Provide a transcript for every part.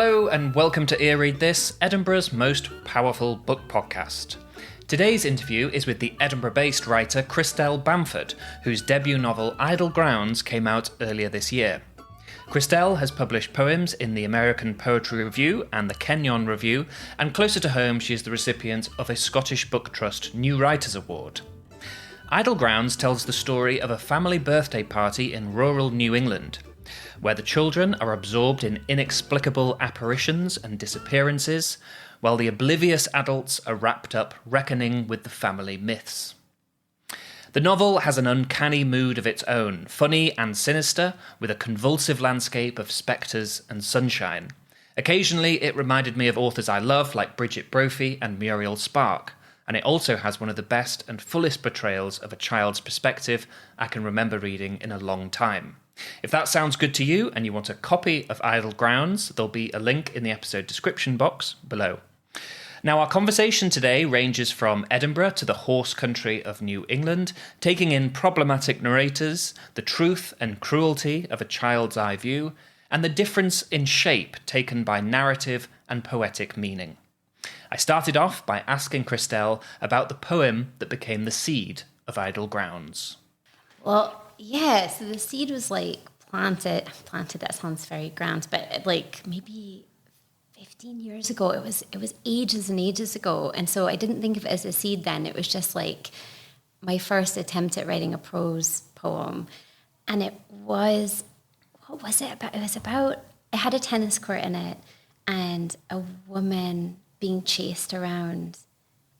Hello and welcome to earreadthis, Edinburgh's most powerful book podcast. Today's interview is with the Edinburgh-based writer Krystelle Bamford, whose debut novel Idle Grounds came out earlier this year. Krystelle has published poems in the American Poetry Review and the Kenyon Review, and closer to home she is the recipient of a Scottish Book Trust New Writers Award. Idle Grounds tells the story of a family birthday party in rural New England, where the children are absorbed in inexplicable apparitions and disappearances, while the oblivious adults are wrapped up reckoning with the family myths. The novel has an uncanny mood of its own, funny and sinister, with a convulsive landscape of spectres and sunshine. Occasionally, it reminded me of authors I love, like Bridget Brophy and Muriel Spark, and it also has one of the best and fullest portrayals of a child's perspective I can remember reading in a long time. If that sounds good to you and you want a copy of Idle Grounds, there'll be a link in the episode description box below. Now, our conversation today ranges from Edinburgh to the horse country of New England, taking in problematic narrators, the truth and cruelty of a child's eye view, and the difference in shape taken by narrative and poetic meaning. I started off by asking Krystelle about the poem that became the seed of Idle Grounds. Well, yeah, so the seed was planted, that sounds very grand, but maybe 15 years ago. It was ages and ages ago. And so I didn't think of it as a seed then. It was just my first attempt at writing a prose poem. And it was, what was it about? It had a tennis court in it and a woman being chased around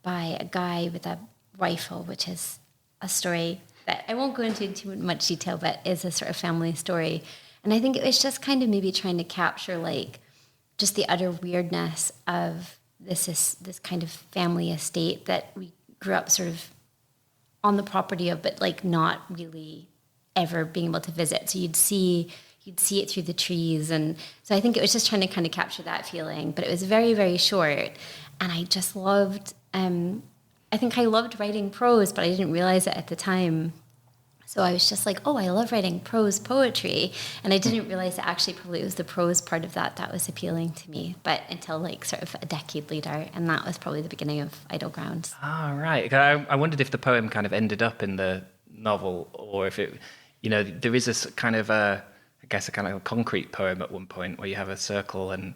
by a guy with a rifle, which is a story that I won't go into too much detail, but is a sort of family story. And I think it was just kind of maybe trying to capture just the utter weirdness of this kind of family estate that we grew up sort of on the property of, but not really ever being able to visit. So you'd see it through the trees. And so I think it was just trying to kind of capture that feeling, but it was very, very short. And I just loved, I think I loved writing prose, but I didn't realize it at the time. So I was just I love writing prose poetry. And I didn't realize that actually probably it was the prose part of that was appealing to me. But until sort of a decade later, and that was probably the beginning of Idle Grounds. Ah, right. I wondered if the poem kind of ended up in the novel, or if it, there is a kind of a concrete poem at one point where you have a circle and...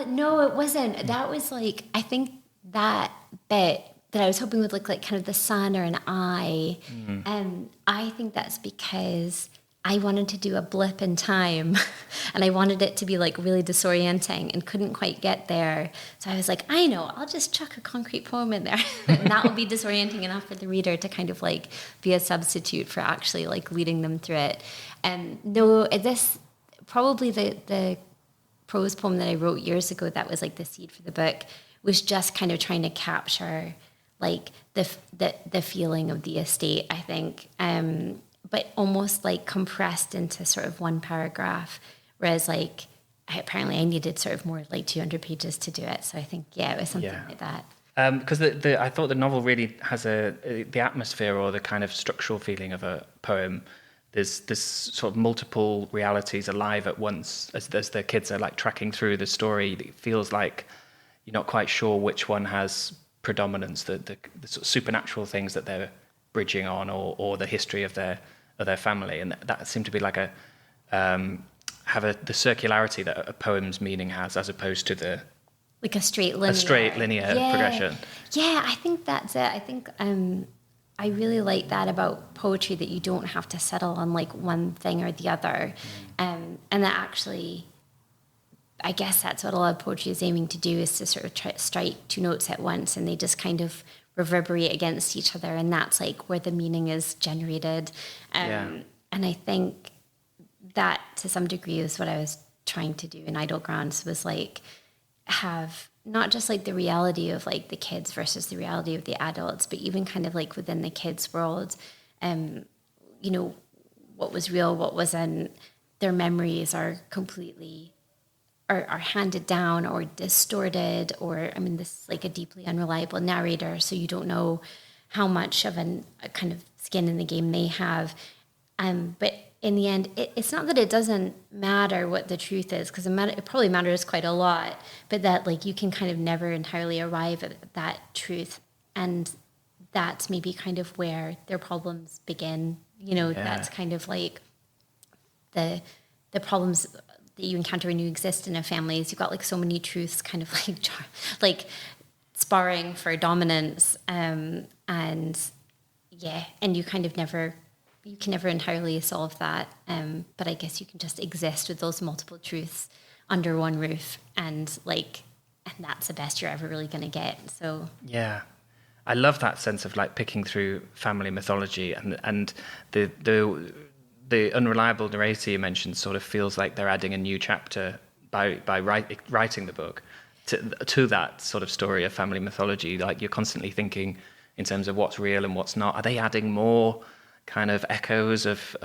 No, it wasn't. That was I think that bit that I was hoping would look like kind of the sun or an eye. And I think that's because I wanted to do a blip in time and I wanted it to be really disorienting and couldn't quite get there. So I was I know, I'll just chuck a concrete poem in there and that will be disorienting enough for the reader to kind of be a substitute for actually leading them through it. And no, this probably the prose poem that I wrote years ago that was the seed for the book was just kind of trying to capture the feeling of the estate, I think, but almost compressed into sort of one paragraph, whereas apparently I needed sort of more 200 pages to do it. So I think, it was something like that. Because I thought the novel really has the atmosphere or the kind of structural feeling of a poem. There's this sort of multiple realities alive at once as the kids are tracking through the story. It feels like you're not quite sure which one has predominance, the sort of supernatural things that they're bridging on, or the history of their family, and that seemed to be the circularity that a poem's meaning has, as opposed to the a straight linear progression. Yeah, I think that's it. I think I really like that about poetry, that you don't have to settle on one thing or the other, and that actually, I guess that's what a lot of poetry is aiming to do, is to sort of try to strike two notes at once, and they just kind of reverberate against each other, and that's where the meaning is generated. And I think that to some degree is what I was trying to do in Idle Grounds, was have not just the reality of the kids versus the reality of the adults, but even kind of within the kids' world, what was real, what wasn't. Their memories are completely are handed down or distorted, or this is a deeply unreliable narrator, so you don't know how much of a kind of skin in the game they have. But in the end, it's not that it doesn't matter what the truth is, because it probably matters quite a lot, but that like you can kind of never entirely arrive at that truth. And that's maybe kind of where their problems begin. That's kind of like the problems that you encounter when you exist in a family is you've got like so many truths kind of like sparring for dominance. And you kind of you can never entirely solve that. But I guess you can just exist with those multiple truths under one roof, and that's the best you're ever really going to get. So yeah, I love that sense of like picking through family mythology, and the unreliable narrator you mentioned sort of feels like they're adding a new chapter by writing the book to that sort of story of family mythology. Like you're constantly thinking in terms of what's real and what's not. Are they adding more kind of echoes of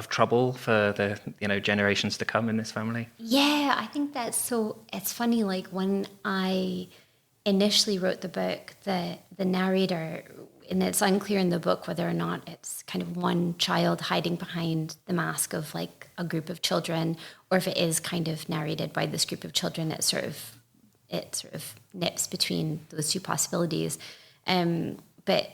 trouble for the generations to come in this family? Yeah, I think that's so. It's funny. Like when I initially wrote the book, the narrator, and it's unclear in the book whether or not it's kind of one child hiding behind the mask of like a group of children, or if it is kind of narrated by this group of children. It sort of nips between those two possibilities. But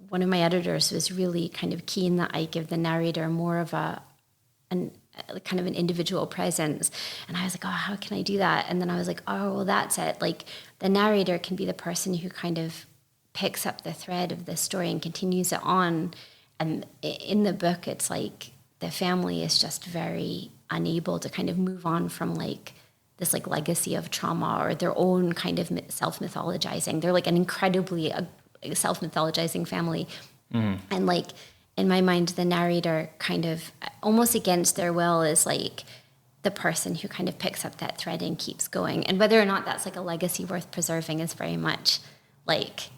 one of my editors was really kind of keen that I give the narrator more of an individual presence. And I was like, oh, how can I do that? And then I was like, oh, well, that's it. Like the narrator can be the person who kind of picks up the thread of the story and continues it on. And in the book, it's like the family is just very unable to kind of move on from like this like legacy of trauma or their own kind of self-mythologizing. They're like an incredibly self-mythologizing family. And like in my mind, the narrator kind of almost against their will is like the person who kind of picks up that thread and keeps going. And whether or not that's like a legacy worth preserving is very much like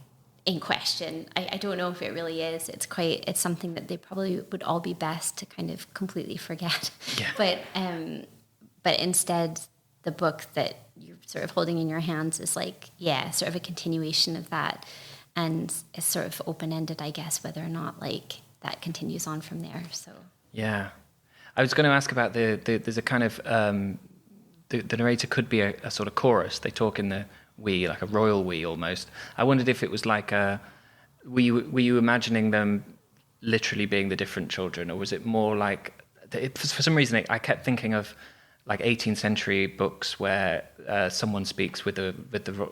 in question. I don't know if it really is. It's something that they probably would all be best to kind of completely forget. Yeah. But instead, the book that you're sort of holding in your hands is like, sort of a continuation of that. And it's sort of open-ended, I guess, whether or not like that continues on from there. So yeah, I was going to ask about there's a kind of the narrator could be a sort of chorus. They talk in the we, like a royal we almost. I wondered if it was like were you imagining them literally being the different children, or was it more like for some reason I kept thinking of like 18th century books where someone speaks with the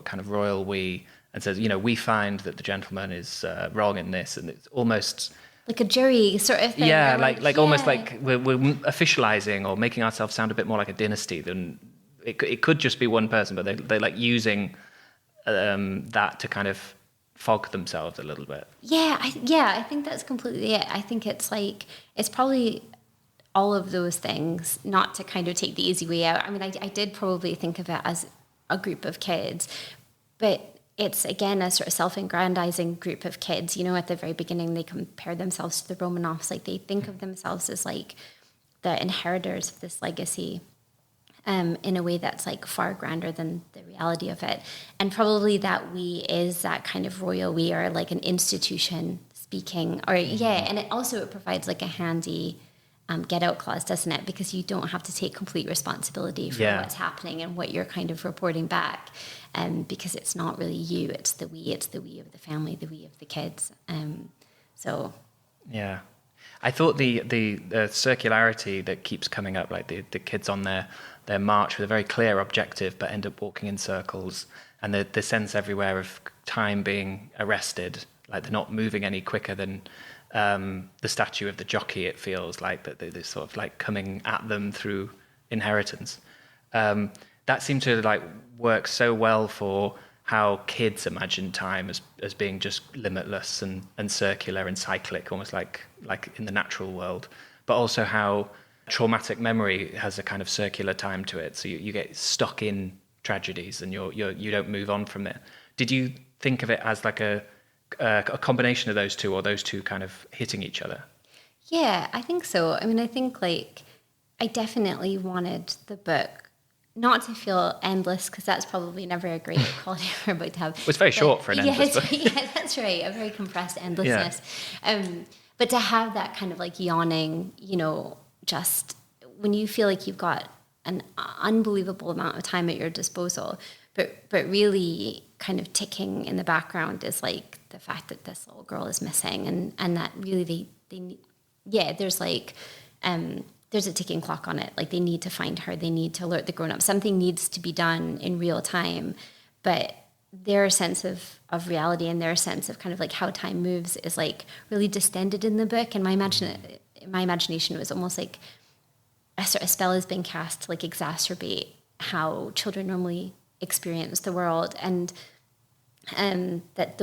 kind of royal we and says, we find that the gentleman is wrong in this, and it's almost like a jury sort of thing. Yeah, like almost like we're officializing or making ourselves sound a bit more like a dynasty than it could just be one person, but they like using that to kind of fog themselves a little bit. I think that's completely it. I think it's like it's probably all of those things, not to kind of take the easy way out. I mean, I did probably think of it as a group of kids, but it's, again, a sort of self-aggrandizing group of kids. At the very beginning, they compare themselves to the Romanovs. Like, they think of themselves as, like, the inheritors of this legacy in a way that's, like, far grander than the reality of it. And probably that we is that kind of royal we, or, like, an institution speaking. Or, and it provides, like, a handy get-out clause, doesn't it? Because you don't have to take complete responsibility for what's happening and what you're kind of reporting back. Because it's not really you, it's the we of the family, the we of the kids. Yeah, I thought the circularity that keeps coming up, like the kids on their march with a very clear objective, but end up walking in circles, and the sense everywhere of time being arrested, like they're not moving any quicker than the statue of the jockey. It feels like that they're sort of like coming at them through inheritance. That seemed to like work so well for how kids imagine time as being just limitless and circular and cyclic, almost like in the natural world, but also how traumatic memory has a kind of circular time to it. So you get stuck in tragedies and you don't move on from it. Did you think of it as like a combination of those two, or those two kind of hitting each other? Yeah, I think so. I mean, I think like I definitely wanted the book not to feel endless, because that's probably never a great quality for a book to have. Well, it's very short for an endless book. Yeah, that's right. A very compressed endlessness. But to have that kind of like yawning, just when you feel like you've got an unbelievable amount of time at your disposal, but really kind of ticking in the background is like the fact that this little girl is missing, and that really they need, there's like there's a ticking clock on it. Like they need to find her, they need to alert the grown-up. Something needs to be done in real time, but their sense of reality and their sense of kind of like how time moves is like really distended in the book. And my imagination was almost like a sort of spell has been cast to like exacerbate how children normally experience the world, and that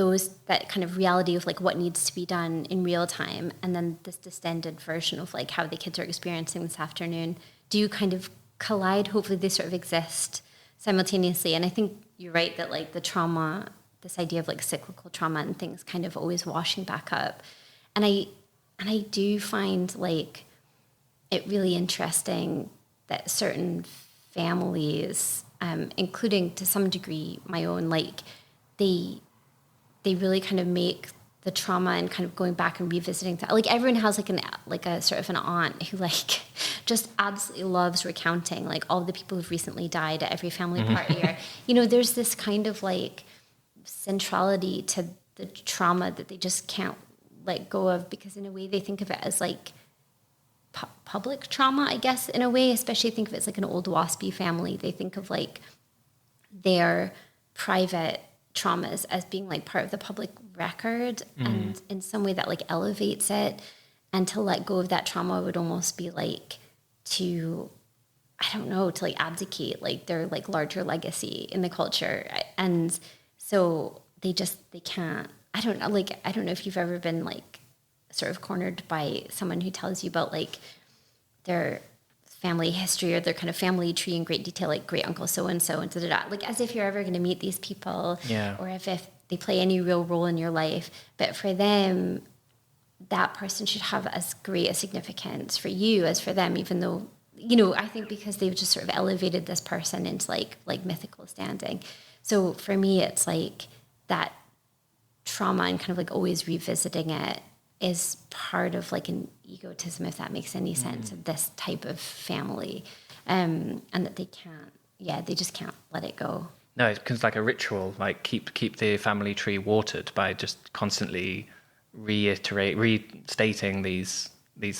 kind of reality of like what needs to be done in real time, and then this distended version of like how the kids are experiencing this afternoon do kind of collide. Hopefully they sort of exist simultaneously. And I think you're right that like the trauma, this idea of like cyclical trauma and things kind of always washing back up. And I do find like it really interesting that certain families, including to some degree my own, like they really kind of make the trauma and kind of going back and revisiting that. Like everyone has like a sort of an aunt who like just absolutely loves recounting like all the people who've recently died at every family party. Or, you know, there's this kind of like centrality to the trauma that they just can't let go of, because in a way they think of it as like public trauma, I guess, in a way, especially think of it as like an old waspy family. They think of like their private traumas as being like part of the public record, and in some way that like elevates it. And to let go of that trauma would almost be like to, I don't know, to like abdicate like their like larger legacy in the culture. And so they can't, I don't know if you've ever been like sort of cornered by someone who tells you about like their family history or their kind of family tree in great detail, like great uncle so-and-so and da-da-da, like as if you're ever going to meet these people, or if they play any real role in your life. But for them, that person should have as great a significance for you as for them, even though, you know, I think because they've just sort of elevated this person into like mythical standing. So for me, it's like that trauma and kind of like always revisiting it is part of like an egotism, if that makes any sense, of this type of family, and that they just can't let it go. No, it's because like a ritual, like keep the family tree watered by just constantly restating these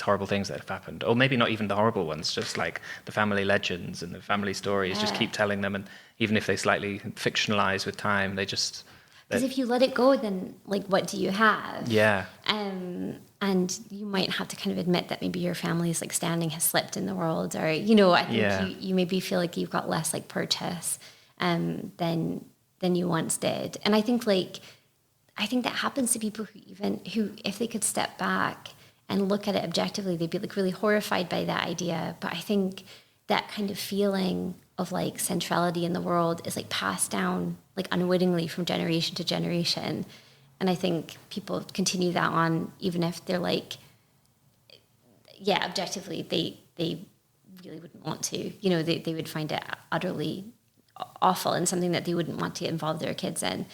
horrible things that have happened, or maybe not even the horrible ones, just like the family legends and the family stories. Just keep telling them, and even if they slightly fictionalize with time, they just. Because if you let it go, then like what do you have? Yeah. And you might have to kind of admit that maybe your family's like standing has slipped in the world, or, you know, I think you maybe feel like you've got less like purchase than you once did. And I think that happens to people who if they could step back and look at it objectively, they'd be like really horrified by that idea. But I think that kind of feeling of like centrality in the world is like passed down like unwittingly from generation to generation. And I think people continue that on, even if they're like, objectively, they really wouldn't want to, you know, they would find it utterly awful and something that they wouldn't want to involve their kids in.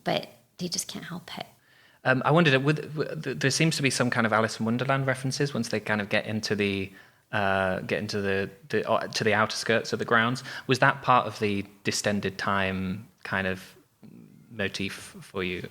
But they just can't help it. I wondered, there seems to be some kind of Alice in Wonderland references once they kind of get into the to the outer skirts of the grounds. Was that part of the distended time kind of motif for you?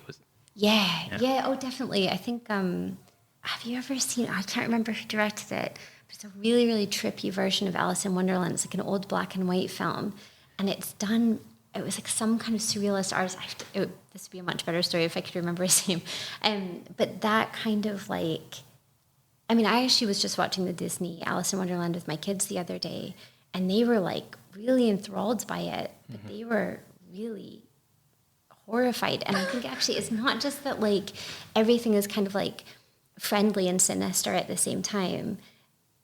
Yeah. Oh, definitely. I think. Have you ever seen? I can't remember who directed it, but it's a really, really trippy version of Alice in Wonderland. It's like an old black and white film, and it's done. It was like some kind of surrealist artist. This would be a much better story if I could remember his name. But that kind of like. I mean, I actually was just watching the Disney Alice in Wonderland with my kids the other day, and they were like really enthralled by it, but they were really horrified. And I think actually it's not just that like everything is kind of like friendly and sinister at the same time,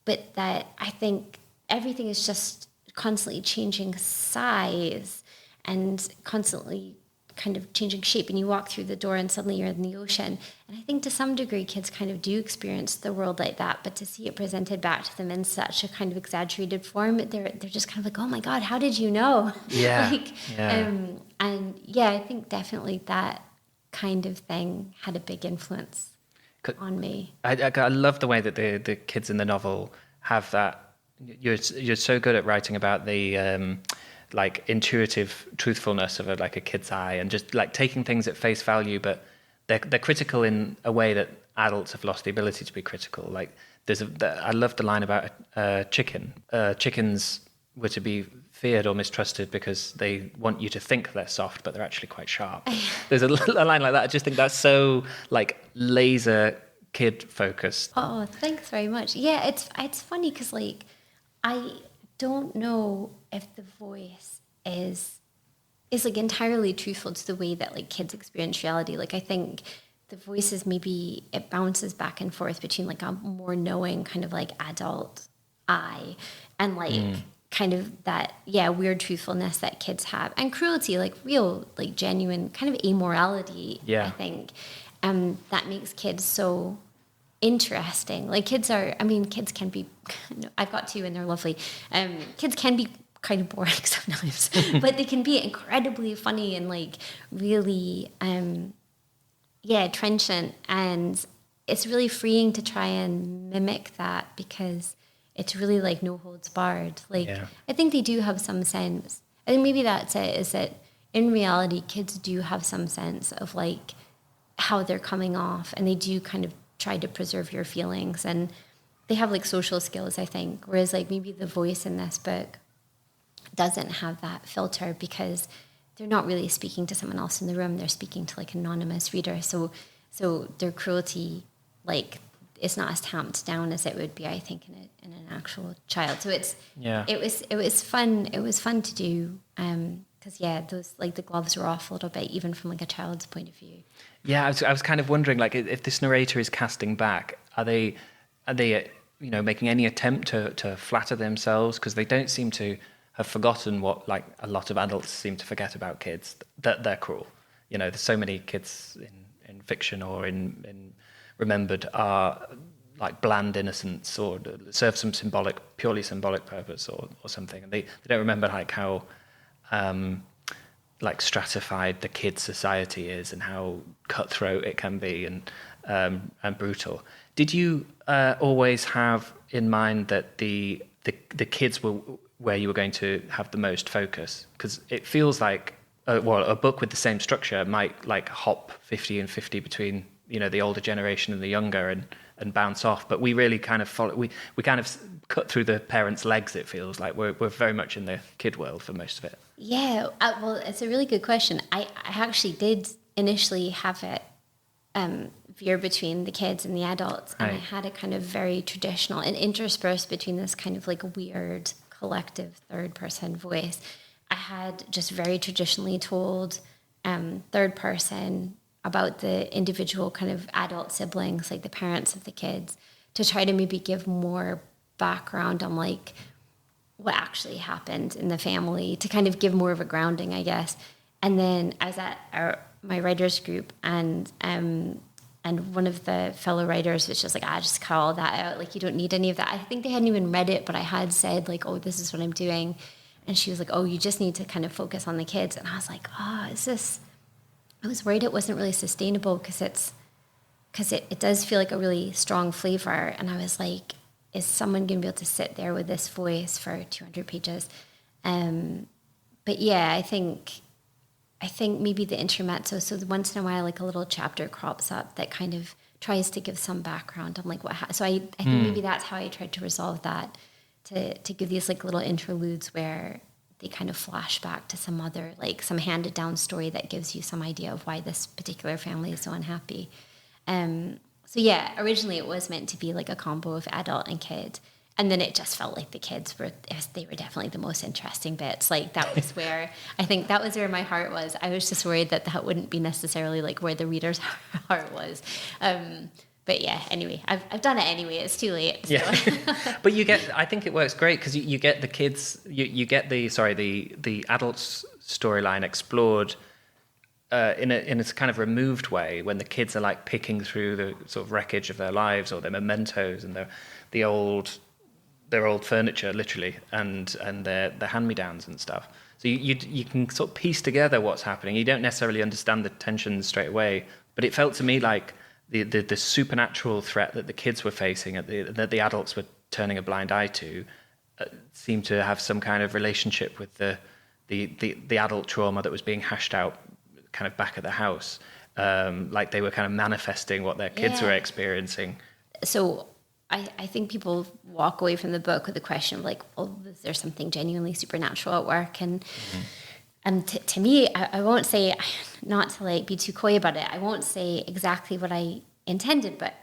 but that I think everything is just constantly changing size and constantly kind of changing shape, and you walk through the door and suddenly you're in the ocean. And I think to some degree kids kind of do experience the world like that, but to see it presented back to them in such a kind of exaggerated form, they're just kind of like, oh my God, how did you know? I think definitely that kind of thing had a big influence on me. I love the way that the kids in the novel have that. You're so good at writing about the like intuitive truthfulness of a kid's eye, and just like taking things at face value, but they're critical in a way that adults have lost the ability to be critical. Like I love the line about a chicken. Chickens were to be feared or mistrusted because they want you to think they're soft, but they're actually quite sharp. There's a line like that. I just think that's so like laser kid focused. Oh, thanks very much. Yeah, it's funny because like I don't know if the voice is like entirely truthful to the way that like kids experience reality. Like I think the voices, maybe it bounces back and forth between like a more knowing kind of like adult eye and like kind of that weird truthfulness that kids have, and cruelty, like real like genuine kind of amorality. I think that makes kids so interesting. Like kids can be, I've got two and they're lovely. Kids can be kind of boring sometimes, but they can be incredibly funny and like really trenchant, and it's really freeing to try and mimic that because it's really like no holds barred. Like I think they do have some sense. I think maybe that's it, is that in reality kids do have some sense of like how they're coming off, and they do kind of try to preserve your feelings, and they have like social skills, I think, whereas like maybe the voice in this book doesn't have that filter because they're not really speaking to someone else in the room. They're speaking to like anonymous reader. So their cruelty, like, is not as tamped down as it would be, I think, in an actual child. So it was fun. It was fun to do because those like the gloves were off a little bit, even from like a child's point of view. Yeah, I was kind of wondering, like, if this narrator is casting back, are they making any attempt to flatter themselves, because they don't seem to have forgotten what like a lot of adults seem to forget about kids, that they're cruel. There's so many kids in fiction or in remembered are like bland innocence, or serve some purely symbolic purpose or something, and they don't remember like how like stratified the kid society is and how cutthroat it can be and brutal. Did you always have in mind that the kids were where you were going to have the most focus? Because it feels like a book with the same structure might like hop 50 and 50 between the older generation and the younger and bounce off, but we really kind of follow. We kind of cut through the parents' legs. It feels like we're very much in the kid world for most of it. Yeah, well, it's a really good question. I actually did initially have it veer between the kids and the adults, and I had a kind of very traditional and interspersed between this kind of like weird collective third person voice. I had just very traditionally told third person about the individual kind of adult siblings, like the parents of the kids, to try to maybe give more background on like what actually happened in the family, to kind of give more of a grounding, I guess. And then I was at my writers group, and one of the fellow writers was just like, just cut all that out. Like, you don't need any of that. I think they hadn't even read it, but I had said like, oh, this is what I'm doing. And she was like, oh, you just need to kind of focus on the kids. And I was like, I was worried it wasn't really sustainable because it does feel like a really strong flavor. And I was like, is someone going to be able to sit there with this voice for 200 pages? But yeah, I think maybe the intermezzo, so once in a while, like a little chapter crops up that kind of tries to give some background on like what so I think maybe that's how I tried to resolve that, to give these like little interludes where they kind of flash back to some other, like some handed down story that gives you some idea of why this particular family is so unhappy. So yeah, originally it was meant to be like a combo of adult and kid. And then it just felt like the kids were definitely the most interesting bits. Like that was where, I think that was where my heart was. I was just worried that wouldn't be necessarily like where the reader's heart was. But yeah, anyway, I've done it anyway. It's too late. So. Yeah, but I think it works great because you get the kids, you get the adults' storyline explored in a kind of removed way, when the kids are like picking through the sort of wreckage of their lives or their mementos and their old furniture, literally, and their hand-me-downs and stuff. So you can sort of piece together what's happening. You don't necessarily understand the tensions straight away, but it felt to me like the supernatural threat that the kids were facing, that the adults were turning a blind eye to seemed to have some kind of relationship with the adult trauma that was being hashed out kind of back at the house. Like they were kind of manifesting what their kids were experiencing. So I think people walk away from the book with the question of like, well, is there something genuinely supernatural at work? And to me, I won't say, not to like be too coy about it, I won't say exactly what I intended, but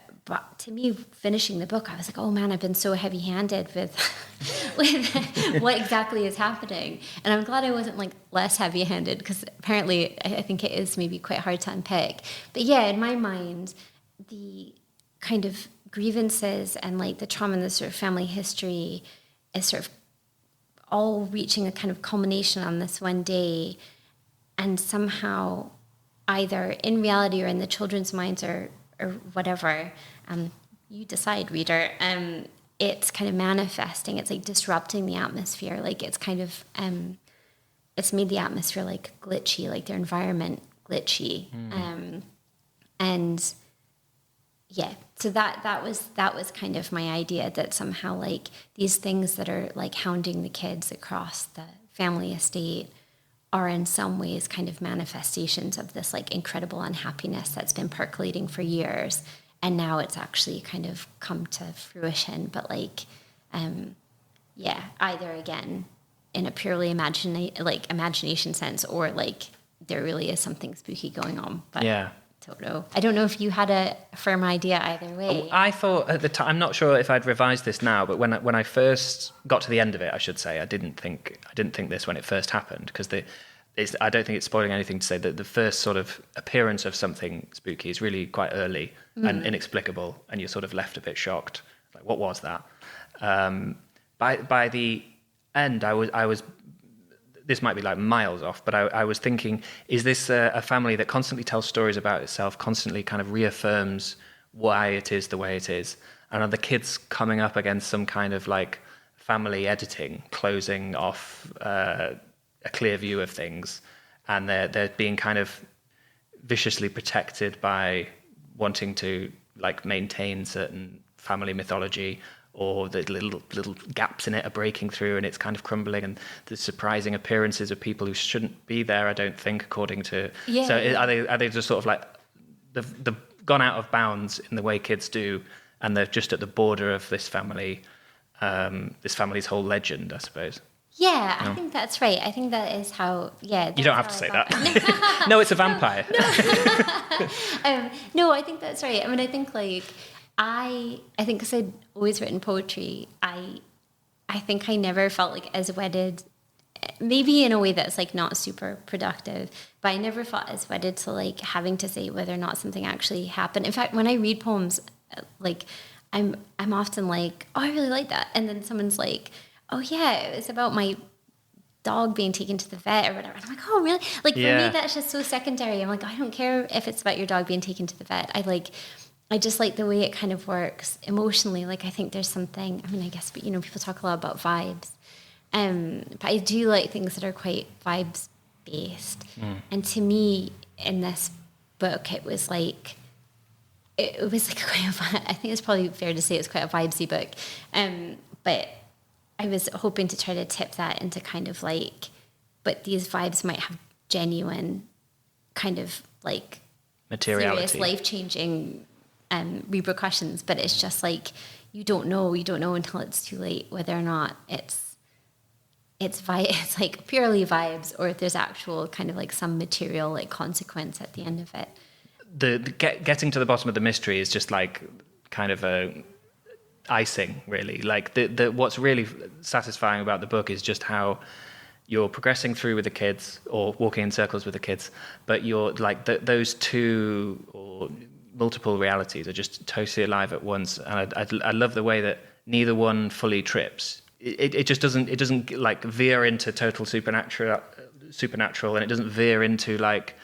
to me, finishing the book, I was like, oh man, I've been so heavy-handed with what exactly is happening. And I'm glad I wasn't like less heavy-handed, because apparently I think it is maybe quite hard to unpick. But yeah, in my mind, the kind of grievances and like the trauma and the sort of family history is sort of all reaching a kind of culmination on this one day. And somehow, either in reality or in the children's minds or whatever, you decide, reader, it's kind of manifesting, it's like disrupting the atmosphere, like it's kind of it's made the atmosphere like glitchy, like their environment glitchy. And yeah, so that was kind of my idea, that somehow like these things that are like hounding the kids across the family estate are in some ways kind of manifestations of this like incredible unhappiness that's been percolating for years, and now it's actually kind of come to fruition. But like either again in a purely imagination sense, or like there really is something spooky going on. But I don't know if you had a firm idea either way. I thought at the time, I'm not sure if I'd revised this now, but when I first got to the end of it, I should say, I didn't think this when it first happened, because I don't think it's spoiling anything to say that the first sort of appearance of something spooky is really quite early and inexplicable, and you're sort of left a bit shocked, like what was that? By the end, I was. This might be like miles off, but I was thinking, is this a family that constantly tells stories about itself, constantly kind of reaffirms why it is the way it is? And are the kids coming up against some kind of like family editing, closing off a clear view of things, and they're being kind of viciously protected by wanting to like maintain certain family mythology, or the little gaps in it are breaking through and it's kind of crumbling, and the surprising appearances of people who shouldn't be there, I don't think, according to... Yeah. So are they just sort of like, they've gone out of bounds in the way kids do, and they're just at the border of this family's whole legend, I suppose? Yeah, I think that's right. I think that is how, you don't have to say that. No, it's a vampire. No, I think that's right. I mean, I think like... I think because I'd always written poetry, I think I never felt like as wedded, maybe in a way that's like not super productive, but I never felt as wedded to like having to say whether or not something actually happened. In fact, when I read poems, like I'm often like, oh, I really like that, and then someone's like, oh yeah, it was about my dog being taken to the vet or whatever. And I'm like, oh really? Like for me, that's just so secondary. I'm like, I don't care if it's about your dog being taken to the vet. I just like the way it kind of works emotionally. Like, I think there's something, I mean, I guess, but, people talk a lot about vibes. But I do like things that are quite vibes-based. And to me, in this book, it was like quite I think it's probably fair to say it's quite a vibesy book. But I was hoping to try to tip that into kind of like, but these vibes might have genuine kind of like materiality, serious life-changing repercussions, but it's just like you don't know until it's too late whether or not it's like purely vibes, or if there's actual kind of like some material like consequence at the end of it. The getting to the bottom of the mystery is just like kind of a icing, really. Like the what's really satisfying about the book is just how you're progressing through with the kids, or walking in circles with the kids, but you're like those two or multiple realities are just totally alive at once. And I love the way that neither one fully trips. It just doesn't like veer into total supernatural, and it doesn't veer into like,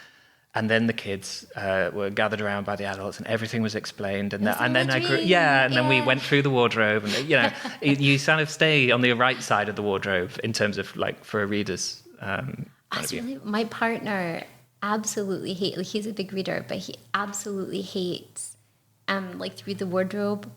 and then the kids were gathered around by the adults and everything was explained, and then we went through the wardrobe, and you kind of stay on the right side of the wardrobe in terms of like for a reader's my partner absolutely hates, like he's a big reader, but he absolutely hates like through the wardrobe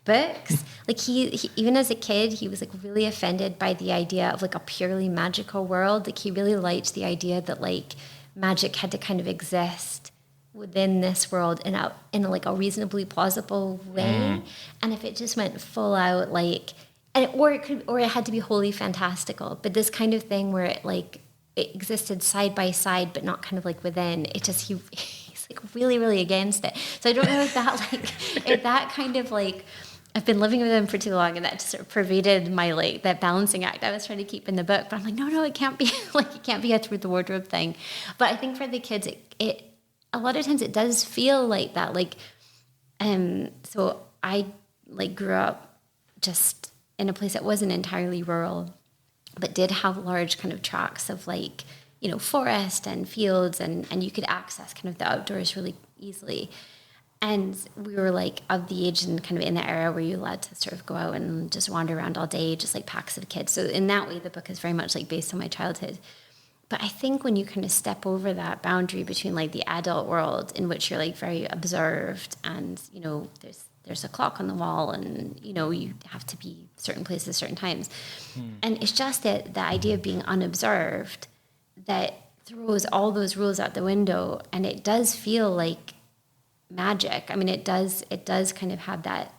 books. Like he even as a kid, he was like really offended by the idea of like a purely magical world. Like he really liked the idea that like magic had to kind of exist within this world in a like a reasonably plausible way. And if it just went full out like, or it had to be wholly fantastical. But this kind of thing where it existed side by side, but not kind of like within. He's like really, really against it. So I don't know if that kind of like, I've been living with him for too long, and that just sort of pervaded my like that balancing act I was trying to keep in the book. But I'm like, no, it can't be like it can't be a through the wardrobe thing. But I think for the kids, it a lot of times it does feel like that. Like, so I like grew up just in a place that wasn't entirely rural, but did have large kind of tracts of like, forest and fields, and you could access kind of the outdoors really easily. And we were like of the age and kind of in the era where you're allowed to sort of go out and just wander around all day, just like packs of kids. So in that way, the book is very much like based on my childhood. But I think when you kind of step over that boundary between like the adult world in which you're like very observed and, there's a clock on the wall and, you have to be certain places, certain times. And it's just that the idea of being unobserved that throws all those rules out the window. And it does feel like magic. I mean, it does kind of have that,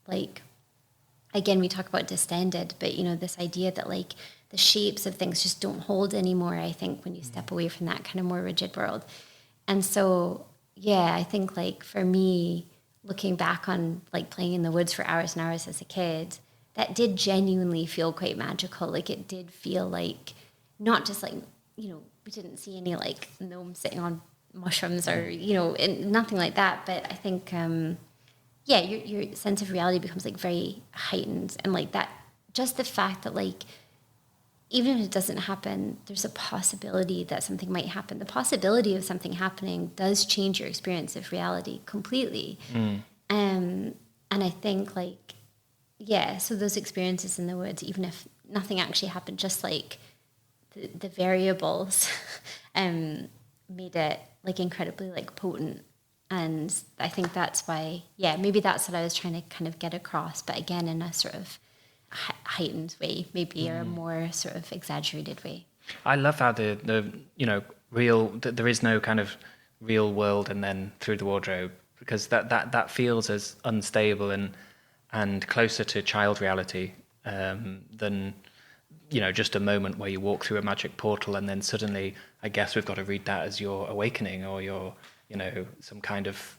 like, again, we talk about distended, but, this idea that like the shapes of things just don't hold anymore, I think, when you step away from that kind of more rigid world. And so, yeah, I think like for me, looking back on like playing in the woods for hours and hours as a kid, that did genuinely feel quite magical. Like it did feel like not just like, we didn't see any like gnomes sitting on mushrooms or, and nothing like that. But I think, your sense of reality becomes like very heightened. And like that, just the fact that like, even if it doesn't happen, there's a possibility that something might happen. The possibility of something happening does change your experience of reality completely. And I think like, so those experiences in the woods, even if nothing actually happened, just like the variables made it like incredibly like potent. And I think that's why, maybe that's what I was trying to kind of get across, but again, in a sort of heightened way, maybe, or a more sort of exaggerated way. I love how the there is no kind of real world and then through the wardrobe, because that feels as unstable and closer to child reality than just a moment where you walk through a magic portal and then suddenly, I guess we've got to read that as your awakening or your some kind of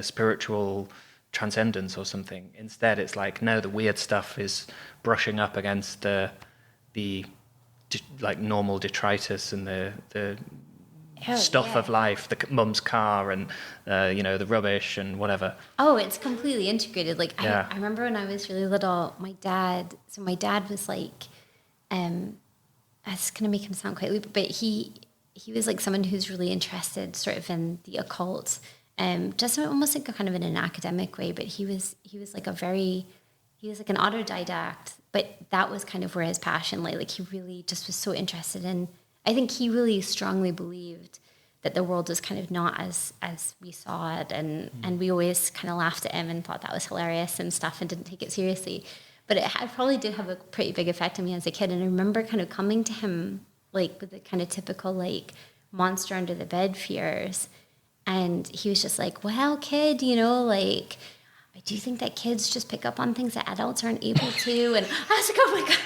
spiritual transcendence or something. Instead, it's like, no, the weird stuff is brushing up against the like normal detritus and the stuff of life, the mum's car and the rubbish and whatever. Oh, it's completely integrated. Like I remember when I was really little, my dad was like, it's gonna make him sound quite weird, but he was like someone who's really interested sort of in the occult. Just almost like kind of in an academic way, but he was like an autodidact, but that was kind of where his passion lay. Like he really just was so interested in, I think he really strongly believed that the world was kind of not as we saw it, and we always kind of laughed at him and thought that was hilarious and stuff and didn't take it seriously. But it probably did have a pretty big effect on me as a kid, and I remember kind of coming to him like with the kind of typical like monster under the bed fears. And he was just like, well, kid, like, I do think that kids just pick up on things that adults aren't able to. And I was like, oh my God,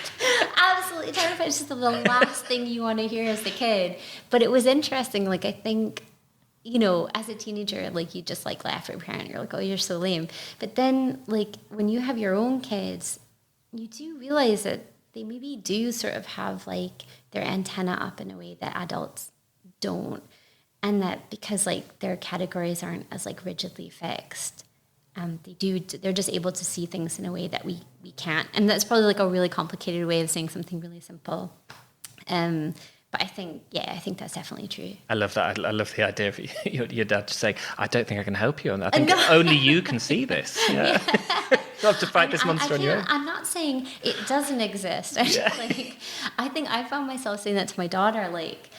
absolutely terrified. It's just the last thing you want to hear as a kid. But it was interesting. Like, I think, as a teenager, like, you just like laugh at your parent. You're like, oh, you're so lame. But then, like, when you have your own kids, you do realize that they maybe do sort of have like their antenna up in a way that adults don't. And that because like their categories aren't as like rigidly fixed, they're just able to see things in a way that we can't. And that's probably like a really complicated way of saying something really simple. But I think that's definitely true. I love that. I love the idea of your dad just saying, I don't think I can help you on that. I think only you can see this. Yeah. You have to fight this monster on your own. I'm not saying it doesn't exist. I think I found myself saying that to my daughter, like,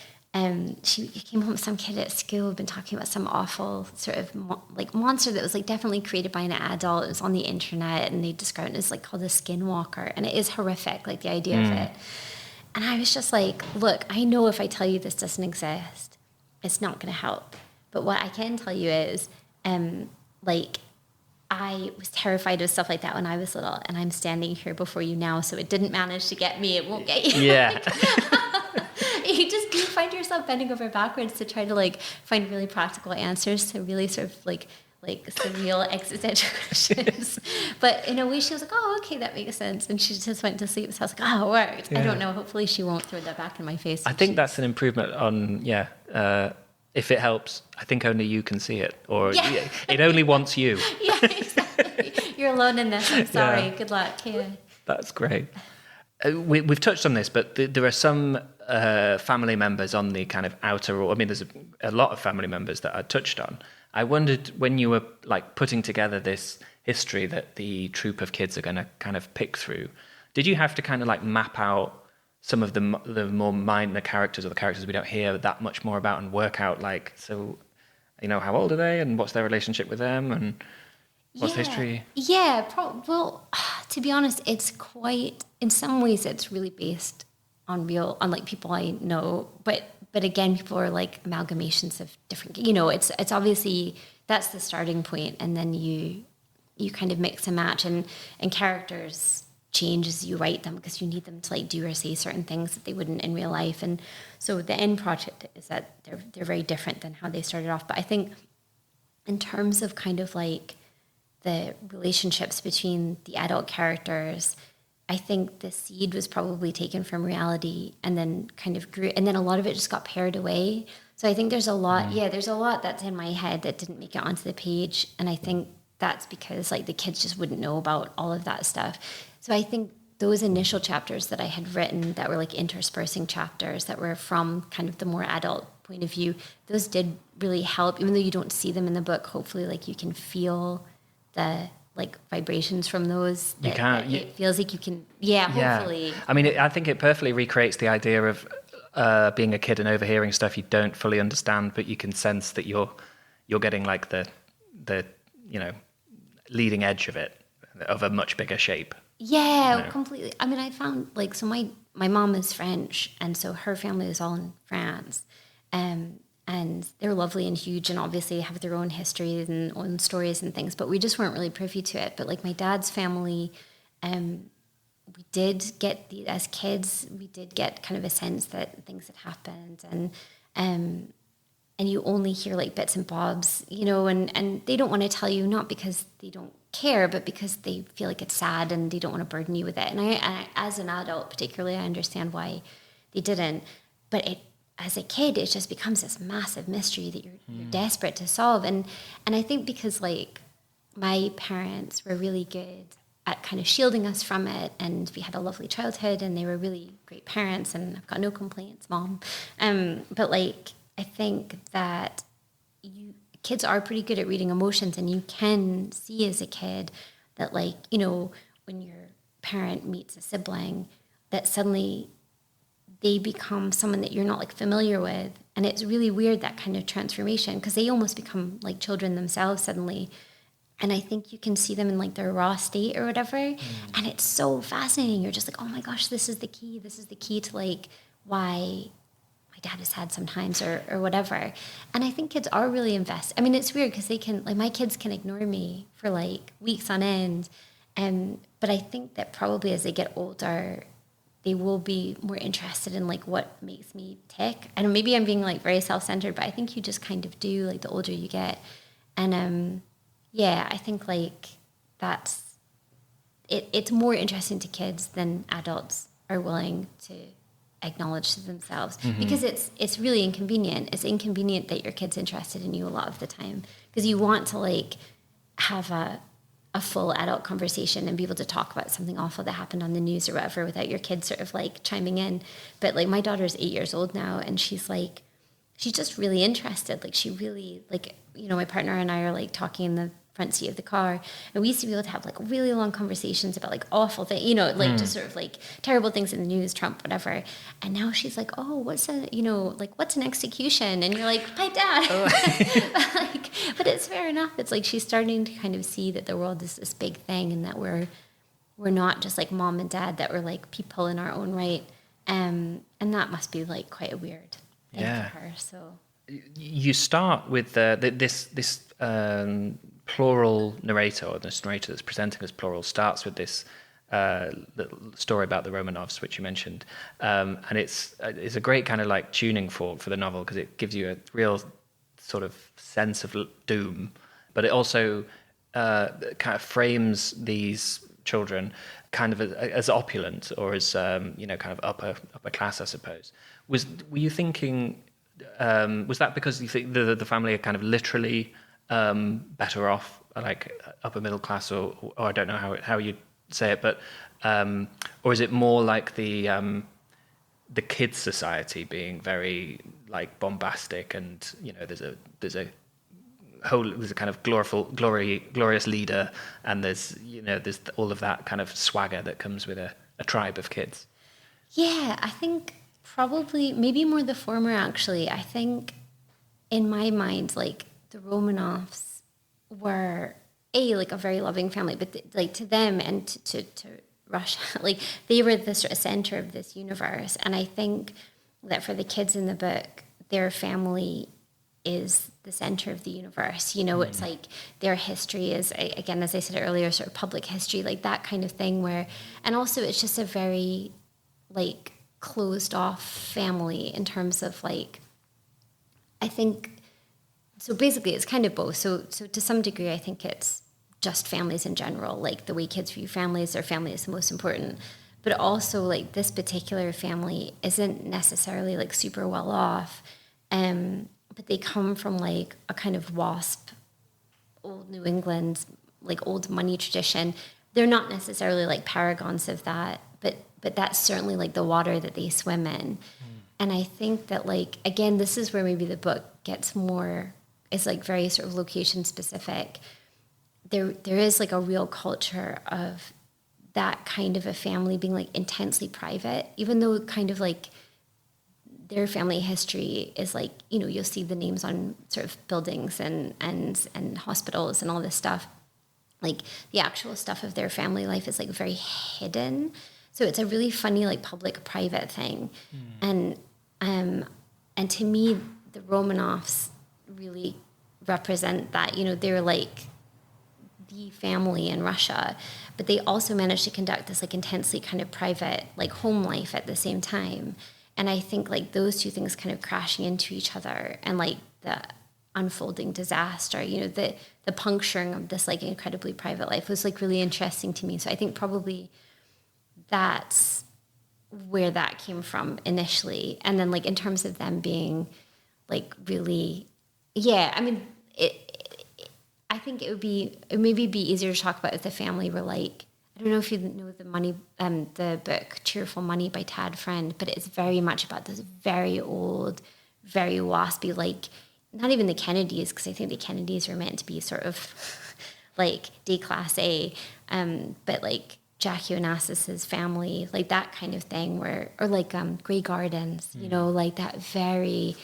she came home with some kid at school who'd been talking about some awful sort of like monster that was like definitely created by an adult. It was on the internet, and they described it as like called a skinwalker, and it is horrific, like the idea of it. And I was just like, look, I know if I tell you this doesn't exist, it's not going to help. But what I can tell you is, like, I was terrified of stuff like that when I was little, and I'm standing here before you now, so it didn't manage to get me. It won't get you. Yeah. You find yourself bending over backwards to try to like find really practical answers to really sort of like surreal existential questions. But in a way, she was like, "Oh, okay, that makes sense," and she just went to sleep. So I was like, "Oh, it worked." Yeah. I don't know. Hopefully, she won't throw that back in my face. I think that's an improvement on if it helps, I think only you can see it, or it only wants you. Yeah, exactly. You're alone in this. I'm sorry. Yeah. Good luck. Yeah. That's great. We've touched on this, but there are some family members on the kind of outer. I mean, there's a lot of family members that I touched on. I wondered, when you were like putting together this history that the troupe of kids are going to kind of pick through, did you have to kind of like map out some of the more minor characters, or the characters we don't hear that much more about, and work out like, so, you know, how old are they, and what's their relationship with them, and what's the history? Yeah, well, to be honest, it's quite, in some ways it's really based on like people I know, but again, people are like amalgamations of different, you know, it's obviously, that's the starting point, and then you kind of mix and match, and characters change as you write them, because you need them to like do or say certain things that they wouldn't in real life. And so the end project is that they're very different than how they started off. But I think in terms of kind of like the relationships between the adult characters, I think the seed was probably taken from reality and then kind of grew, and then a lot of it just got pared away. So I think there's a lot, there's a lot that's in my head that didn't make it onto the page. And I think that's because like the kids just wouldn't know about all of that stuff. So I think those initial chapters that I had written that were like interspersing chapters that were from kind of the more adult point of view, those did really help, even though you don't see them in the book. Hopefully, like you can feel the like vibrations from those. You can. It feels like you can. Yeah, hopefully. Yeah. I mean, I think it perfectly recreates the idea of being a kid and overhearing stuff you don't fully understand, but you can sense that you're getting like the you know, leading edge of it, of a much bigger shape. Yeah, you know? Completely. I mean, I found like, so my mom is French, and so her family is all in France, and they're lovely and huge, and obviously have their own histories and own stories and things, but we just weren't really privy to it. But like my dad's family, we did get as kids, we did get kind of a sense that things had happened, and you only hear like bits and bobs, you know, and they don't want to tell you, not because they don't care, but because they feel like it's sad and they don't want to burden you with it. And I as an adult particularly, I understand why they didn't, but as a kid, it just becomes this massive mystery that you're desperate to solve. And I think because like my parents were really good at kind of shielding us from it, and we had a lovely childhood, and they were really great parents, and I've got no complaints, Mom. But like, I think that kids are pretty good at reading emotions, and you can see as a kid that, like, you know, when your parent meets a sibling, that suddenly they become someone that you're not like familiar with. And it's really weird, that kind of transformation, because they almost become like children themselves suddenly. And I think you can see them in like their raw state or whatever. And it's so fascinating. You're just like, oh my gosh, this is the key. This is the key to like why my dad is sad sometimes, or whatever. And I think kids are really invested. I mean, it's weird because they can, like, my kids can ignore me for like weeks on end. But I think that probably as they get older, they will be more interested in like what makes me tick. And maybe I'm being like very self-centered, but I think you just kind of do, like, the older you get. And I think like that's it's more interesting to kids than adults are willing to acknowledge to themselves, because it's really inconvenient. It's inconvenient that your kid's interested in you a lot of the time, because you want to like have a full adult conversation and be able to talk about something awful that happened on the news or whatever without your kid sort of like chiming in. But like my daughter's 8 years old now, and she's just really interested. Like she really, like, you know, my partner and I are like talking front seat of the car, and we used to be able to have like really long conversations about like awful things, like just sort of like terrible things in the news, Trump, whatever. And now she's like, oh, what's an execution? And you're like, my dad. but it's fair enough. It's like she's starting to kind of see that the world is this big thing, and that we're not just like mom and dad, that we're like people in our own right. And that must be like quite a weird thing for her. So you start with this plural narrator, or this narrator that's presenting as plural, starts with this little story about the Romanovs, which you mentioned, and it's a great kind of like tuning fork for the novel, because it gives you a real sort of sense of doom, but it also kind of frames these children kind of as opulent, or as kind of upper class, I suppose. Were you thinking? Was that because you think the family are kind of literally better off, like upper middle class, or I don't know how you say it, but or is it more like the kids' society being very like bombastic, and there's a kind of glorious leader, and there's all of that kind of swagger that comes with a tribe of kids? Yeah, I think probably maybe more the former, actually. I think in my mind, like the Romanovs were like a very loving family, but like to them and to Russia, like they were the sort of center of this universe. And I think that for the kids in the book, their family is the center of the universe. It's like their history is, again, as I said earlier, sort of public history, like that kind of thing, where, and also it's just a very like closed off family in terms of like, I think, so basically it's kind of both. So to some degree, I think it's just families in general, like the way kids view families, their family is the most important. But also like this particular family isn't necessarily like super well off, but they come from like a kind of WASP, old New England, like old money tradition. They're not necessarily like paragons of that, but that's certainly like the water that they swim in. And I think that like, again, this is where maybe the book gets more, it's like very sort of location specific. There is like a real culture of that kind of a family being like intensely private, even though kind of like their family history is like, you'll see the names on sort of buildings and hospitals and all this stuff. Like the actual stuff of their family life is like very hidden. So it's a really funny, like public private thing. And to me, the Romanovs really represent that. They're like the family in Russia, but they also managed to conduct this like intensely kind of private, like home life at the same time. And I think like those two things kind of crashing into each other, and like the unfolding disaster, the puncturing of this like incredibly private life was like really interesting to me. So I think probably that's where that came from initially. And then like in terms of them being like really, I mean, I think it would maybe be easier to talk about if the family were like, I don't know if you know the book Cheerful Money by Tad Friend, but it's very much about this very old, very waspy, like not even the Kennedys, because I think the Kennedys are meant to be sort of like déclassé, but like Jackie Onassis's family, like that kind of thing, or like Grey Gardens, like that very.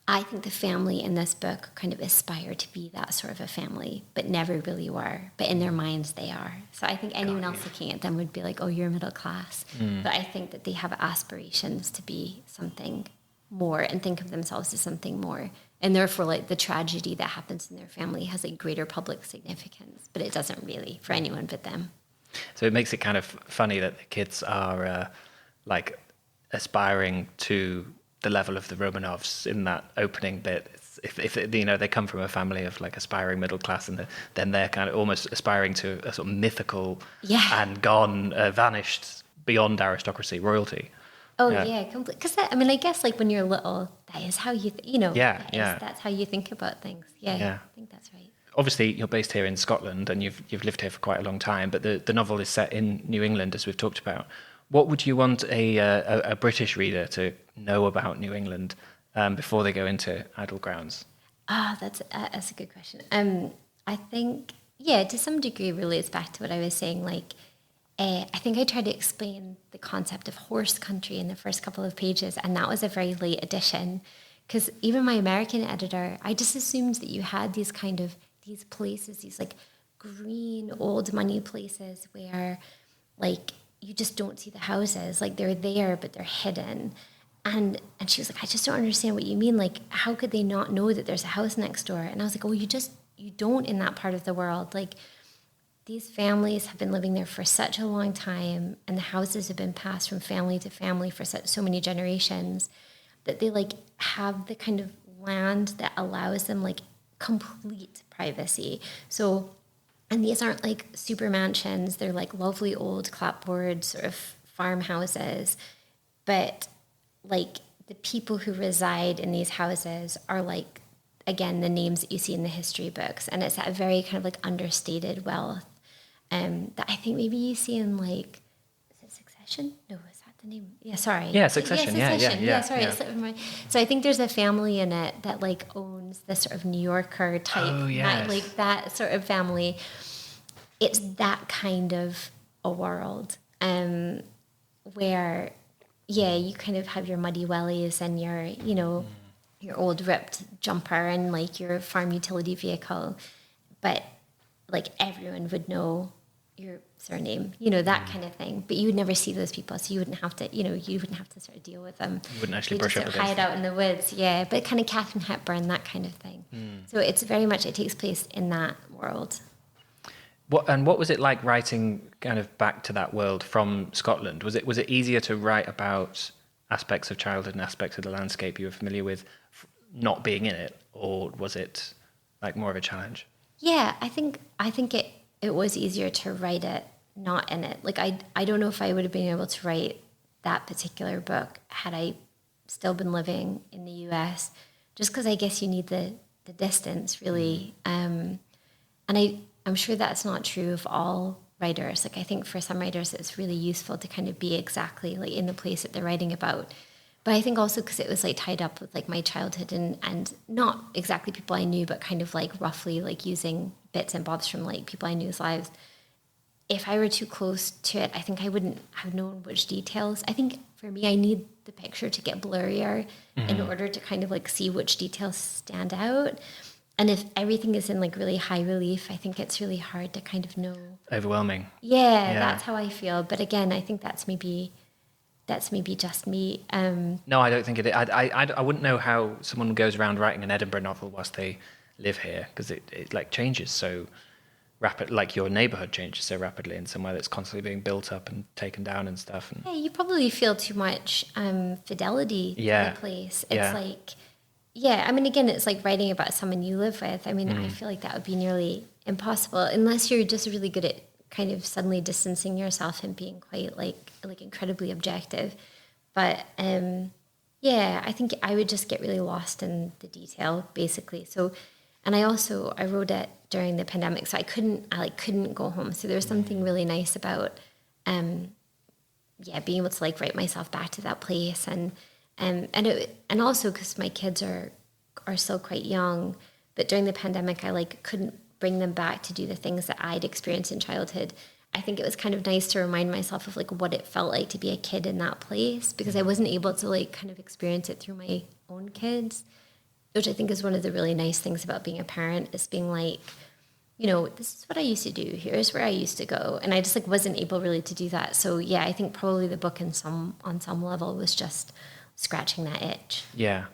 I think the family in this book kind of aspire to be that sort of a family, but never really were. But in their minds, they are. So I think anyone else looking at them would be like, oh, you're middle class. But I think that they have aspirations to be something more and think of themselves as something more. And therefore, like the tragedy that happens in their family has like greater public significance, but it doesn't really for anyone but them. So it makes it kind of funny that the kids are like aspiring to the level of the Romanovs in that opening bit. If they come from a family of like aspiring middle class, and then they're kind of almost aspiring to a sort of mythical and gone, vanished beyond aristocracy, royalty. Oh yeah, completely. Because I guess like when you're little, that is how you, that's how you think about things. Yeah, I think that's right. Obviously, you're based here in Scotland, and you've lived here for quite a long time. But the novel is set in New England, as we've talked about. What would you want a British reader to know about New England before they go into Idle Grounds? That's a good question. I think, yeah, to some degree relates back to what I was saying. Like, I think I tried to explain the concept of horse country in the first couple of pages, and that was a very late addition. Because even my American editor, I just assumed that you had these places, these like green old money places where like you just don't see the houses. Like they're there, but they're hidden. And she was like, I just don't understand what you mean. Like, how could they not know that there's a house next door? And I was like, oh, you don't in that part of the world. Like, these families have been living there for such a long time, and the houses have been passed from family to family for so many generations, that they like have the kind of land that allows them like complete privacy. So, and these aren't like super mansions. They're like lovely old clapboard sort of farmhouses, but like the people who reside in these houses are like, again, the names that you see in the history books. And it's that very kind of like understated wealth that I think maybe you see in like, is it Succession? No, is that the name? Yeah, sorry. Yeah, Succession. Yeah, sorry. yeah. It slipped my mind. So I think there's a family in it that like owns this sort of New Yorker type, Oh, yes. like that sort of family. It's that kind of a world where, yeah, you kind of have your muddy wellies and your, you know, your old ripped jumper and like your farm utility vehicle, but like everyone would know your surname, you know, that kind of thing. But you would never see those people, so you wouldn't have to, you know, you wouldn't have to sort of deal with them. You wouldn't actually you brush just up sort of against hide out in the woods, yeah. But kind of Katharine Hepburn, that kind of thing. So it's very much, it takes place in that world. What was it like writing kind of back to that world from Scotland? Was it easier to write about aspects of childhood and aspects of the landscape you were familiar with, not being in it, or was it like more of a challenge? Yeah, I think it was easier to write it not in it. Like I don't know if I would have been able to write that particular book had I still been living in the US, just because I guess you need the distance really. And I'm sure that's not true of all writers. Like I think for some writers it's really useful to kind of be exactly like in the place that they're writing about. But I think also because it was like tied up with like my childhood and not exactly people I knew, but kind of like roughly like using bits and bobs from like people I knew's lives. If I were too close to it, I think I wouldn't have known which details. I think for me, I need the picture to get blurrier in order to kind of like see which details stand out. And if everything is in like really high relief, I think it's really hard to kind of know. Overwhelming. Yeah, that's how I feel. But again, I think that's maybe just me. No, I don't think it. I wouldn't know how someone goes around writing an Edinburgh novel whilst they live here, because it like changes so rapid. Like your neighbourhood changes so rapidly in somewhere that's constantly being built up and taken down and stuff. And Yeah, you probably feel too much fidelity to the place. It's like, yeah, I mean, again, it's like writing about someone you live with. I mean, I feel like that would be nearly impossible unless you're just really good at kind of suddenly distancing yourself and being quite like incredibly objective. But yeah, I think I would just get really lost in the detail basically. So, and I wrote it during the pandemic, so I couldn't go home. So there was something really nice about being able to like write myself back to that place and also because my kids are still quite young, but during the pandemic I like couldn't bring them back to do the things that I'd experienced in childhood. I think it was kind of nice to remind myself of like what it felt like to be a kid in that place, because I wasn't able to like kind of experience it through my own kids, which I think is one of the really nice things about being a parent, is being like, you know, this is what I used to do, here's where I used to go, and I just like wasn't able really to do that. So yeah, I think probably the book on some level was just scratching that itch. Yeah.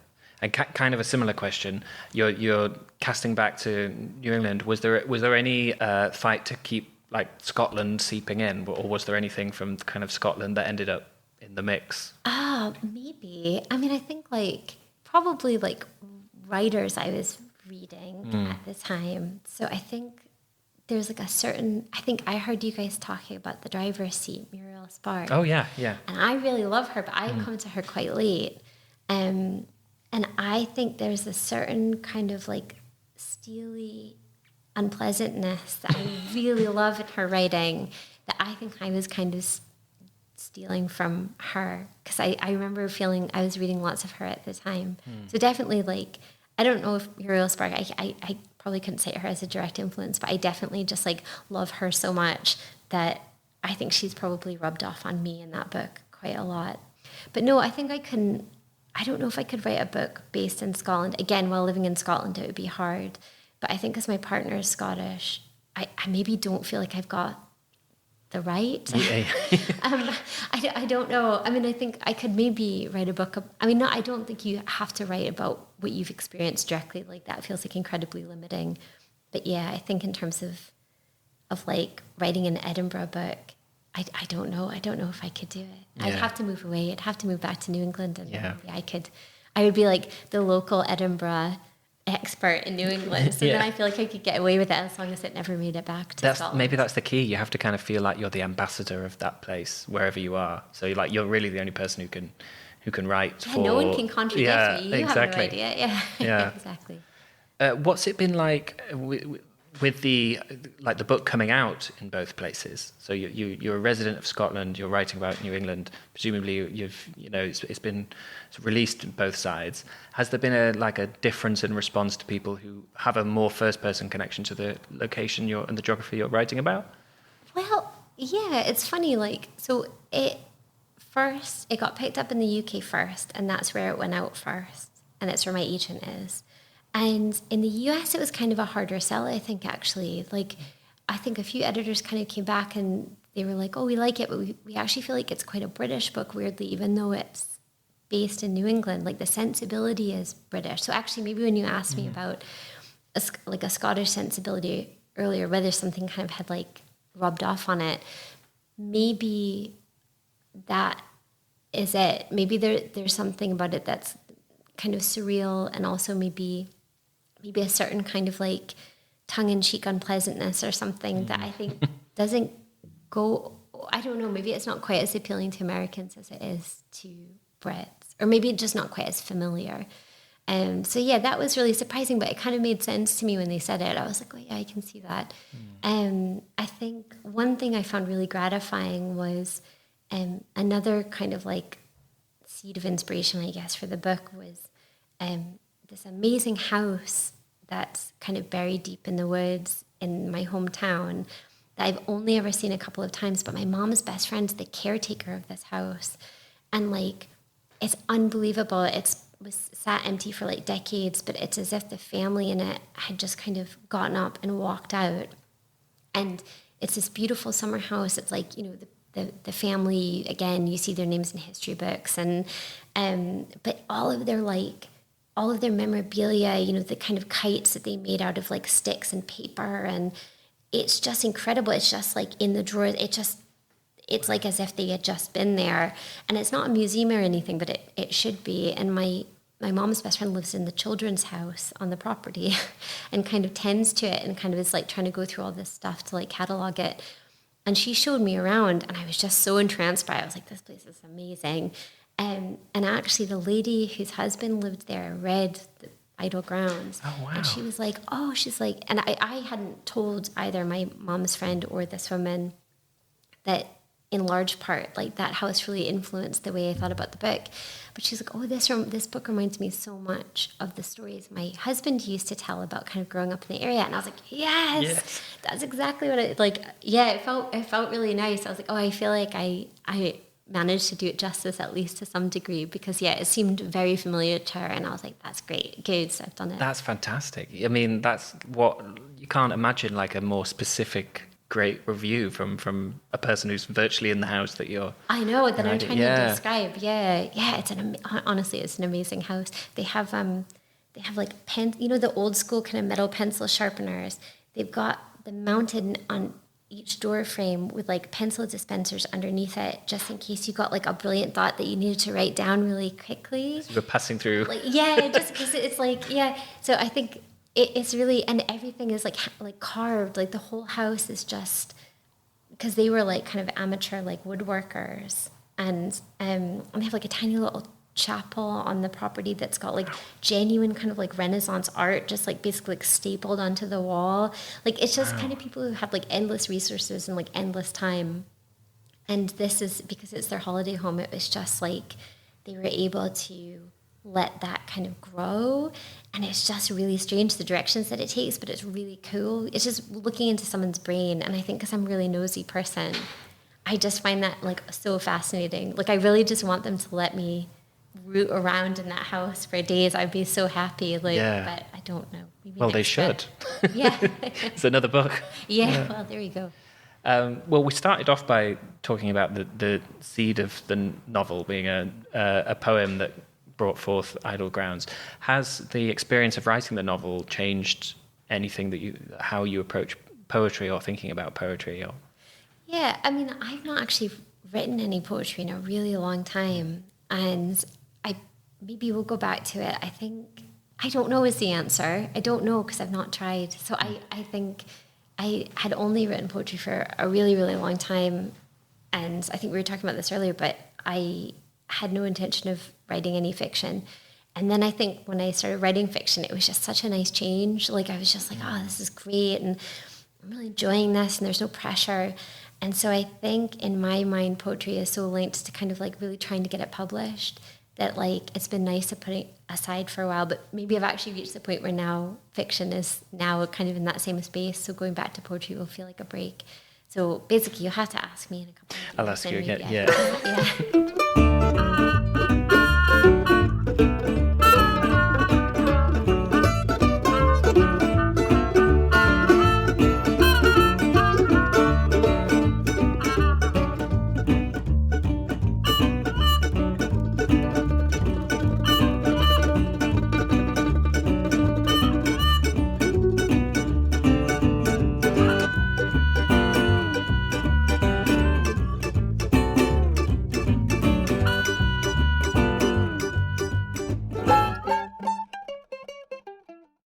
And kind of a similar question. You're casting back to New England. Was there any fight to keep like Scotland seeping in, or was there anything from kind of Scotland that ended up in the mix? Maybe. I mean, I think like probably like writers I was reading at the time. So I think there's like I think I heard you guys talking about the driver's seat, Muriel Spark. Oh yeah. And I really love her, but I've come to her quite late. And I think there's a certain kind of like steely unpleasantness that I really love in her writing that I think I was kind of stealing from her, because I remember feeling I was reading lots of her at the time. So definitely like, I don't know if Muriel Spark, I probably couldn't cite her as a direct influence, but I definitely just like love her so much that I think she's probably rubbed off on me in that book quite a lot. But no, I think I don't know if I could write a book based in Scotland. Again, while living in Scotland, it would be hard. But I think because my partner is Scottish, I maybe don't feel like I've got the right. Yeah. I don't know. I mean, I think I could maybe write a book. I don't think you have to write about what you've experienced directly. Like that feels like incredibly limiting. But yeah, I think in terms of like writing an Edinburgh book, I don't know. I don't know if I could do it. Yeah. I'd have to move away. I'd have to move back to New England, and Yeah. I would be like the local Edinburgh expert in New England. So Yeah. then I feel like I could get away with it as long as it never made it back to Scotland. Maybe that's the key. You have to kind of feel like you're the ambassador of that place wherever you are. So you're really the only person who can write. Yeah, for, no one can contradict me. You exactly. have no idea. Yeah. Yeah. Exactly. What's it been like with the book coming out in both places? So you're a resident of Scotland. You're writing about New England. Presumably, it's been released in both sides. Has there been a difference in response to people who have a more first-person connection to the location and the geography you're writing about? Well, yeah, it's funny. It got picked up in the UK first, and that's where it went out first, and that's where my agent is. And in the US, it was kind of a harder sell, I think, actually. I think a few editors kind of came back and they were like, oh, we like it, but we actually feel like it's quite a British book, weirdly, even though it's based in New England. Like, the sensibility is British. So actually, maybe when you asked me about a Scottish sensibility earlier, whether something kind of had, rubbed off on it, maybe that is it. Maybe there's something about it that's kind of surreal, and also maybe a certain kind of tongue-in-cheek unpleasantness or something that I think doesn't go, I don't know, maybe it's not quite as appealing to Americans as it is to Brits, or maybe just not quite as familiar. So yeah, that was really surprising, but it kind of made sense to me when they said it. I was like, oh yeah, I can see that. I think one thing I found really gratifying was another kind of seed of inspiration, I guess, for the book was this amazing house that's kind of buried deep in the woods in my hometown that I've only ever seen a couple of times, but my mom's best friend's the caretaker of this house. And it's unbelievable. It was sat empty for decades, but it's as if the family in it had just kind of gotten up and walked out. And it's this beautiful summer house. It's the family, again, you see their names in history books, and but all of their memorabilia, the kind of kites that they made out of sticks and paper, and it's just incredible. It's just in the drawers. It's as if they had just been there, and it's not a museum or anything, but it should be. And my mom's best friend lives in the children's house on the property, and kind of tends to it, and kind of is trying to go through all this stuff to catalog it. And she showed me around, and I was just so entranced by it. I was like, this place is amazing. And actually, the lady whose husband lived there read the Idle Grounds. Oh, wow. And she was like, and I hadn't told either my mom's friend or this woman that in large part, that house really influenced the way I thought about the book. But she's like, oh, this book reminds me so much of the stories my husband used to tell about kind of growing up in the area. And I was like, yes. That's exactly what it felt really nice. I was like, oh, I feel like I managed to do it justice, at least to some degree, because it seemed very familiar to her, and I was like, that's great, good, so I've done it. That's fantastic. I mean, that's what you can't imagine, a more specific great review from a person who's virtually in the house that you're. I know that I'm trying to describe. Yeah. Honestly, it's an amazing house. They have pen, the old school kind of metal pencil sharpeners. They've got them mounted on each door frame with pencil dispensers underneath it, just in case you got a brilliant thought that you needed to write down really quickly. So we're passing through. Just because it's So I think it's really, and everything is carved. The whole house is just, because they were kind of amateur woodworkers, and they have a tiny little chapel on the property that's got genuine kind of Renaissance art just basically stapled onto the wall. It's just kind of people who have endless resources and endless time. And this is because it's their holiday home. It was just they were able to let that kind of grow. And it's just really strange the directions that it takes, but it's really cool. It's just looking into someone's brain. And I think because I'm a really nosy person, I just find that like so fascinating. Like I really just want them to let me root around in that house for days. I'd be so happy. Like, but I don't know. Maybe well, they should. Yeah. It's another book. Yeah. Well, there you go. Well, we started off by talking about the seed of the novel being a poem that brought forth Idle Grounds. Has the experience of writing the novel changed anything how you approach poetry or thinking about poetry? Or? Yeah, I mean, I've not actually written any poetry in a really long time, and maybe we'll go back to it. I don't know is the answer. I don't know because I've not tried. So I think I had only written poetry for a really, really long time, and I think we were talking about this earlier, but I had no intention of writing any fiction. And then I think when I started writing fiction, it was just such a nice change. Like I was just like, oh, this is great, and I'm really enjoying this, and there's no pressure. And so I think in my mind, poetry is so linked to kind of like really trying to get it published that like it's been nice to put it aside for a while, but maybe I've actually reached the point where now fiction is now kind of in that same space. So going back to poetry will feel like a break. So basically you'll have to ask me in a couple of years. I'll ask you again. Yeah.